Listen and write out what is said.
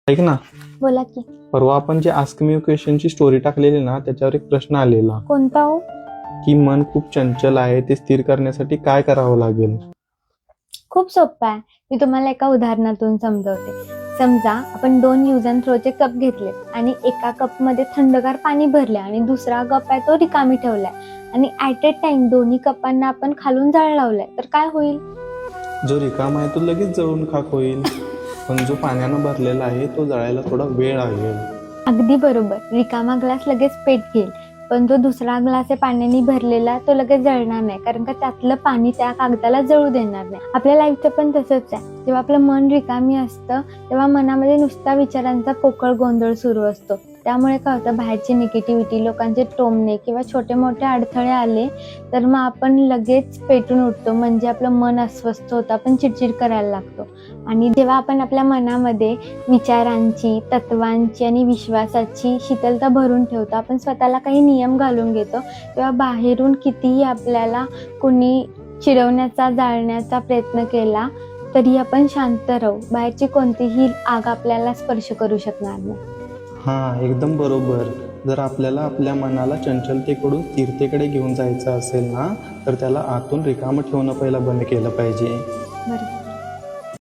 ऐक ना, बोला की. परवा आपण जे आस्क मी क्वेश्चनची स्टोरी टाकलेली ना, त्याच्यावर एक प्रश्न आलेला कोणता हो? की मन खूप चंचल आहे, ते स्थिर करण्यासाठी काय करावं लागेल? खूप सोपं आहे. मी तुम्हाला एका उदाहरणातून समजवते. समजा आपण 2 यूज अँड थ्रोचे कप घेतले आणि एका कपमध्ये थंडगार पाणी भरले आणि दुसरा कप आहे तो रिकामी ठेवलाय आणि ॲट ए टाइम दोन्ही कपांना आपण खालून जाळ लावलाय, तर काय होईल? जो रिकामा आहे तो लगेच जळून खाक होईल, पण जो पाण्यानं भरलेला आहे तो जळायला थोडा वेळ लागेल. अगदी बरोबर. रिकामा ग्लास लगेच पेट घेईल, पण जो दुसरा ग्लास आहे पाण्याने भरलेला तो लगेच जळणार नाही, कारण का त्यातलं पाणी त्या कागदाला जळू देणार नाही. आपल्या लाईफचं पण तसंच आहे. जेव्हा आपलं मन रिकामी असतं तेव्हा मनामध्ये नुसता विचारांचा पोकळ गोंधळ सुरू असतो. त्यामुळे काय होतं, बाहेरची निगेटिव्हिटी, लोकांचे टोमणे किंवा छोटे मोठे अडथळे आले तर मग आपण लगेच पेटून उठतो. म्हणजे आपलं मन अस्वस्थ होतं, आपण चिडचिड करायला लागतो. आणि जेव्हा आपण आपल्या मनामध्ये विचारांची, तत्वांची आणि विश्वासाची शीतलता भरून ठेवतो, आपण स्वतःला काही नियम घालून घेतो, तेव्हा बाहेरून कितीही आपल्याला कुणी चिडवण्याचा, जाळण्याचा प्रयत्न केला तरी आपण शांत राहू. बाहेरची कोणतीही आग आपल्याला स्पर्श करू शकणार नाही. हां, एकदम बरोबर. जर आपल्याला आपल्या मनाला चंचलतेकडून स्थिरतेकडे घेऊन जायचं असेल ना, तर त्याला आतून रिकामं ठेवणं पहिला बंद केलं पाहिजे. बरोबर.